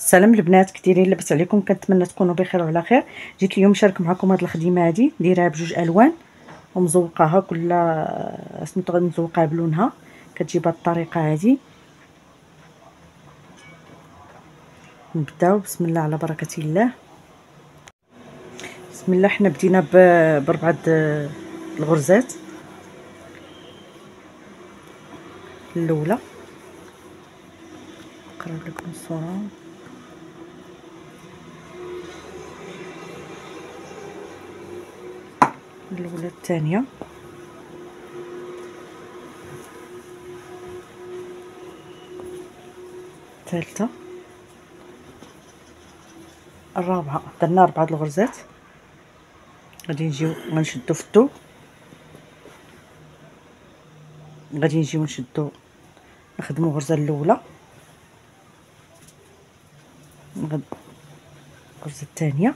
السلام البنات، كديرين؟ لاباس عليكم؟ كنتمنى تكونوا بخير وعلى خير. جيت اليوم نشارك معكم هاد الخدمه هادي، دايرها بجوج الوان ومزوقاها كل سميتو غادي نزوقها بلونها. كتجي بهاد الطريقه هادي. نبداو بسم الله على بركه الله. بسم الله. حنا بدينا بربعه الغرزات. الاولى نقرب لكم الصوره. الاولى، الثانيه، الثالثه، الرابعه. درنا 4 الغرزات. غادي نجيو غنشدو في الثوب، غادي نجيو نشدو نخدمو الغرزه الاولى، الغرزه الثانيه،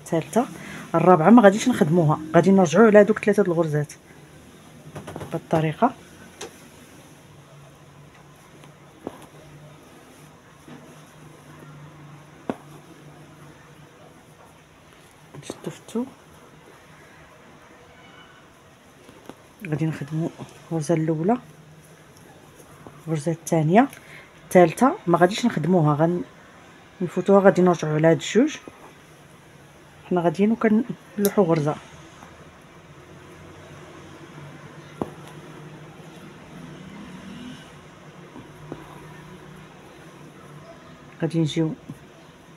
الثالثه، الرابعه. ما غاديش نخدموها، غادي نرجعوا على هذوك 3 الغرزات بهذه الطريقه. نشدو في الثوب، غادي نخدمو الغرزه الاولى، الغرزه الثانيه، الثالثه. ما غاديش نخدموها، غنفوتوها، غادي نرجعوا على هاد الجوج. حنا غاديين وكنلوحوا غرزه. غادي نجيو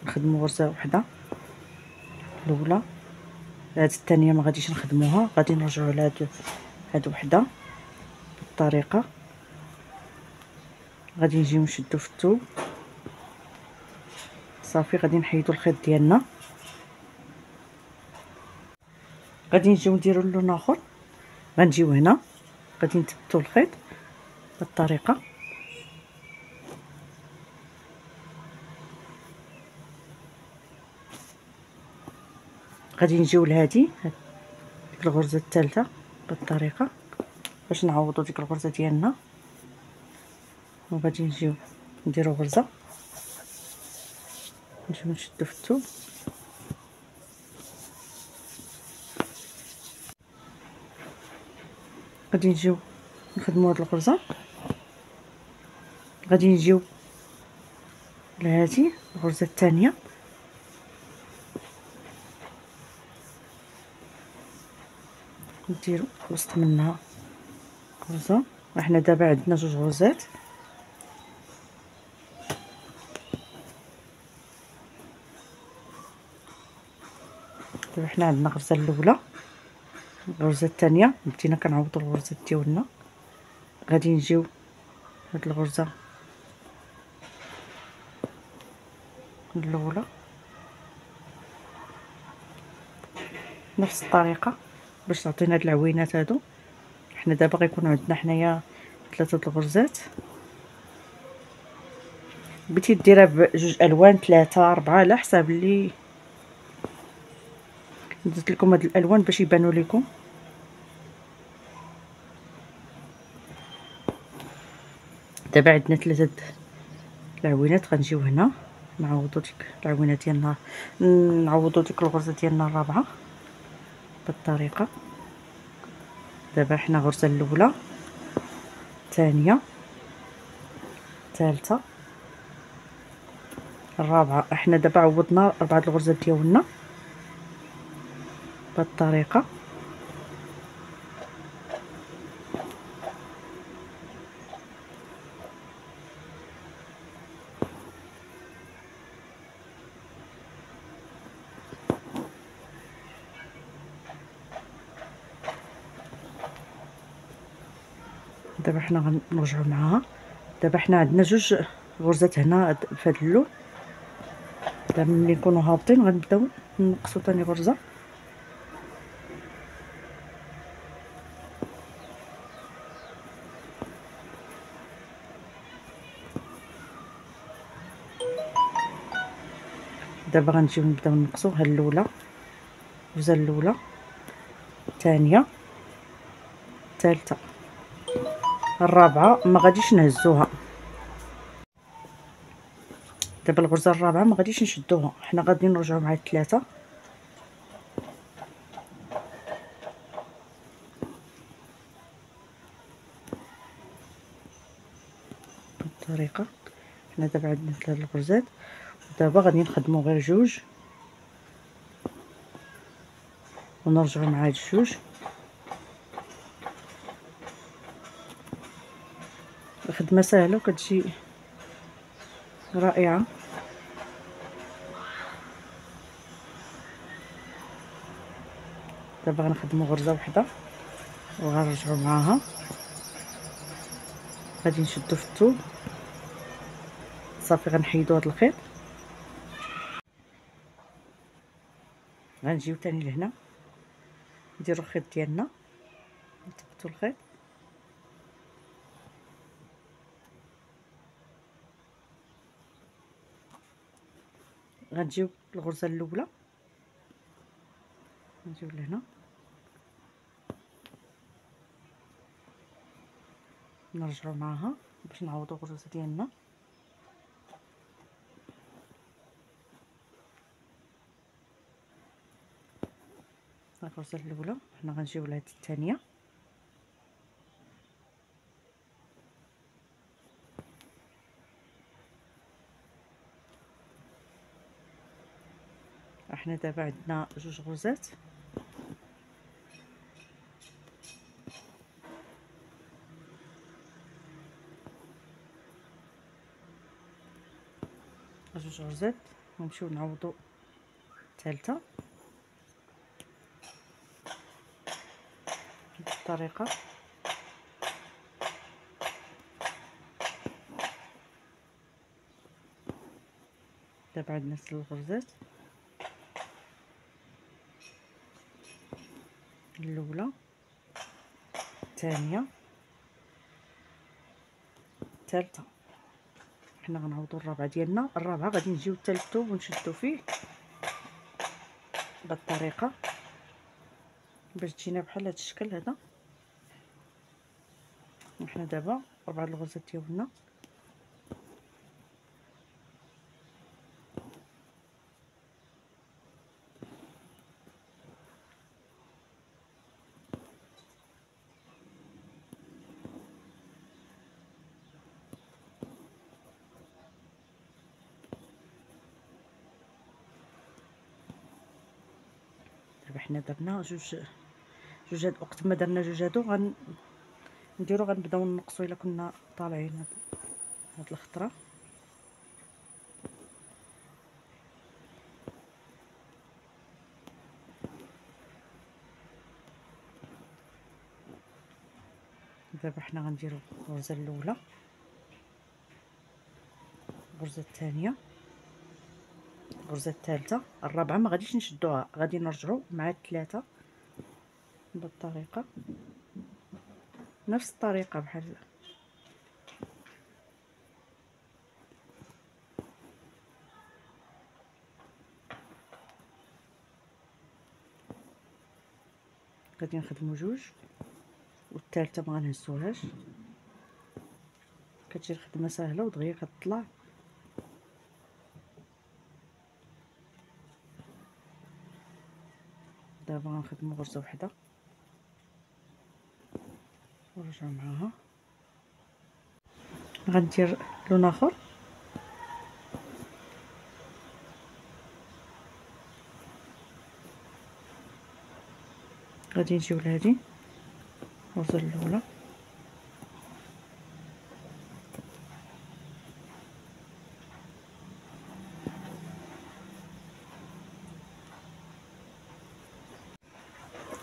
نخدموا غرزه وحده الاولى. هاد الثانيه ما غاديش نخدموها، غادي نرجعوا على هاد وحده بالطريقه. غادي نجيو نشدو في الثوب صافي. غادي نحيدو الخيط ديالنا، غادي نجيو نديرو اللون اخر. غنجيو هنا، غادي نثبتو الخيط بالطريقه. غادي نجيو لهادي ديك الغرزه الثالثه بالطريقه باش نعوضوا ديك الغرزه ديالنا، وغادي نجيو نديرو غرزه، نجيو نشدو في الثوب، غادي نجيو نخدموا هاد الغرزه. غادي نجيو لهادي الغرزه الثانيه، نديرو وسط منها غرزه. وحنا دابا عندنا 2 غرزات. دابا حنا عندنا الغرزه الاولى، الغرزه الثانيه، بدينا كنعوضوا الغرزات ديالنا. غادي نجيو هاد الغرزه الاولى نفس الطريقه باش تعطينا هاد العوينات هادو. حنا دابا غيكون عندنا حنايا 3 الغرزات. بغيتي ديرها بجوج الوان، 3 4 على حساب اللي درت لكم هاد الالوان باش يبانوا لكم. دابا عندنا 3 العوينات. غنجيو هنا نعوضوا ديك العوينه ديالنا، نعوضوا ديك الغرزه ديالنا الرابعه بالطريقه. دابا حنا غرزه الاولى، الثانيه، الثالثه، الرابعه. احنا دابا عوضنا 4 الغرزات ديالنا بهذه الطريقه. دابا حنا غنرجعوا معاها. دابا حنا عندنا 2 غرزات هنا في هذا اللون. دابا ملي نكونوا هابطين غنبداو نقصوا ثاني غرزه. دابا غنجيو نبداو نقصوا ها الاولى، الغرزه الاولى، الثانيه، الثالثه، الرابعه. ما غاديش نهزوها. دابا الغرزه الرابعه ما غاديش نشدوها، حنا غادي نرجعوا مع الثلاثه بالطريقه. حنا دابا عندنا 3 الغرزات، ودابا غادي نخدموا غير جوج ونرجعوا مع هاد الجوج. الخدمه سهله وكتجي رائعه. دابا غنخدموا غرزه وحده وغنرجعوا معاها، غادي نشدو في الثوب صافي. غنحيدو هاد الخيط، غنجيو تاني لهنا نديرو الخيط ديالنا، نثبتو الخيط، غنجيو الغرزه الاولى نجيو لهنا نرجعوا معاها باش نعوضوا الغرزه ديالنا. الغرزه الاولى حنا غنجيو لهاد الثانيه، احنا دابا عندنا جوج غرزات، جوج غرزات ونمشيو نعوضوا الثالثه بالطريقه. دابا عندنا 3 الغرزات، الاولى الثانيه الثالثه. حنا غنعوضوا الرابعه ديالنا، الرابعه غادي نجيو حتى للثوب ونشدو فيه بالطريقه باش تجينا بحال هذا الشكل هذا. وحنا دابا 4 الغرزات ديالنا، دابا حنا درنا جوج هاد وقت ما درنا جوج هادو غنديرو غنبداو نقصوا الا كنا طالعين هاد الخطره. دابا حنا غنديرو الغرزه الاولى، الغرزه الثانيه، الغرزه الثالثه، الرابعه ما غاديش نشدوها، غادي نرجعوا مع الثلاثه بالطريقه نفس الطريقه بحال غادي نخدموا جوج والثالثه ما غنهزوهاش. كتجي الخدمه سهله ودغيا كتطلع. دابا غنخدموا غرزه وحده ونرجع معاها. غندير لون اخر، غادي نجيو لهادي الغرزه الاولى،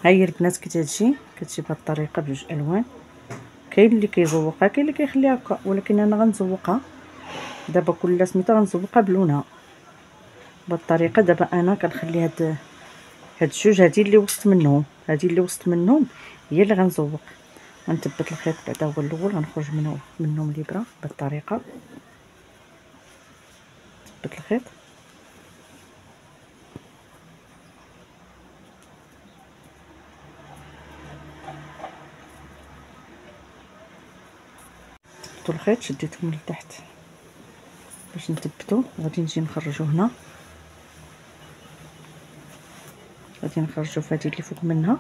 ها هي البنات كتجي بهاد الطريقه بجوج الوان. كاين اللي كيزوقها كاين اللي كيخليها هكا، ولكن انا غنزوقها دابا كل سميتو غنزوقها بلونها بالطريقه. دابا انا كنخلي هاد الجوج، هادي اللي وسط منهم، هادي اللي وسط منهم هي اللي غنزوق. غنثبت الخيط بعدا هو الاول، غنخرج منهم الابره بالطريقه، ثبت الخيط ثبتوا الخيط شديتهم لتحت باش نثبتو. غادي نجي نخرجو هنا، غادي نخرجو في هذه اللي فوق منها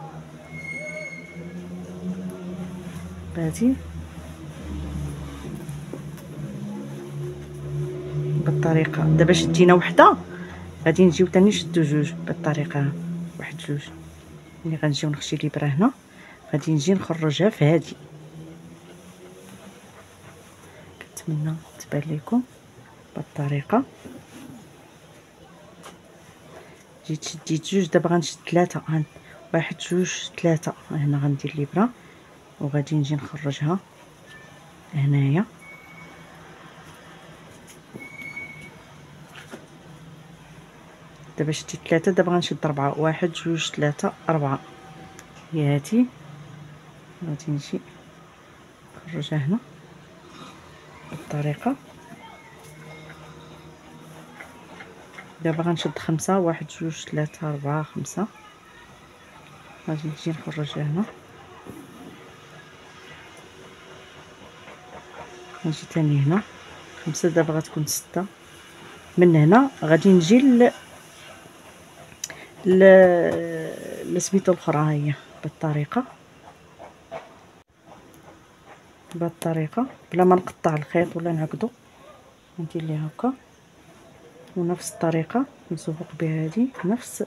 بهذه بالطريقه. دابا شدينا وحده، غادي نجيو ثاني نشدو جوج بالطريقه، واحد جوج. ملي غنجيو نخشي الابره هنا غادي نجي نخرجها في هذه. كنتمنى تبان لكم بالطريقه. جيت شديت جوج، دابا غنشد ثلاثه، واحد جوج ثلاثه. هنا غندير الابره وغادي نجي نخرجها هنايا. دابا شديت ثلاثه، دابا غنشد اربعه، واحد جوج ثلاثه اربعه. هي هاتي، غادي نجي نخرجها هنا بالطريقه. دابا غنشد خمسه، واحد جوج ثلاثه اربعه خمسه. غادي نجي نخرجها هنا، نجي تاني هنا خمسه. دابا غتكون سته. من هنا غادي نجي لسميتو الاخرى، ها هي بالطريقه بلا ما نقطع الخيط ولا نعقدو. ندير ليها هكا ونفس الطريقه نزوق بها هذه، نفس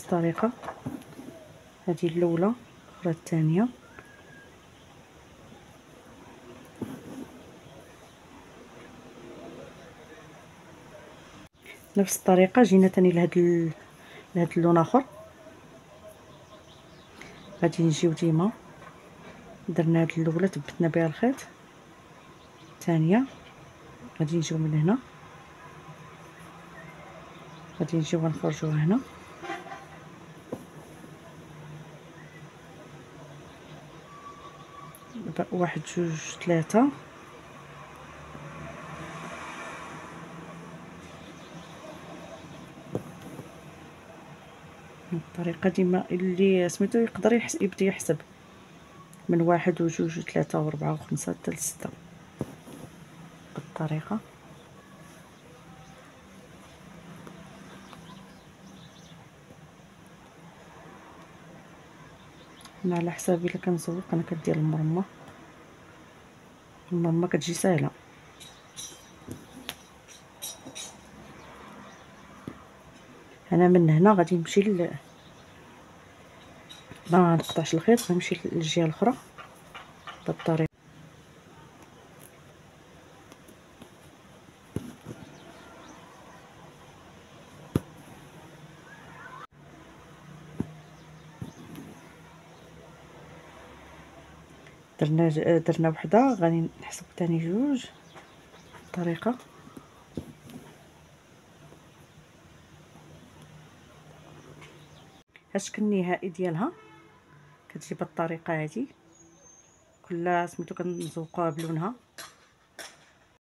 الطريقه. هذه الاولى، الاخرى الثانيه. نفس الطريقه جينا تاني لهاد اللون اخر. غادي نجيو ديما درنا هاد الاولى ثبتنا بها الخيط، الثانيه غادي نجيو من هنا، غادي نجيو غنخرجوها هنا. واحد جوج ثلاثه. الطريقه ديما اللي سميتو يقدر يبدا يحسب من واحد وجوج وثلاثه واربعه وخمسه حتى لسته بالطريقه. انا على حسابي الا كنزوق انا كدير المرمى كتجي ساهله. انا من هنا غادي نمشي ما نقطعش الخيط، غنمشي للجهه الاخرى بالطريقه. درنا وحده، غادي نحسب ثاني جوج بالطريقه. الشكل النهائي ديالها كتجي بالطريقه هذه. كلها سميتو كنزوقوها بلونها.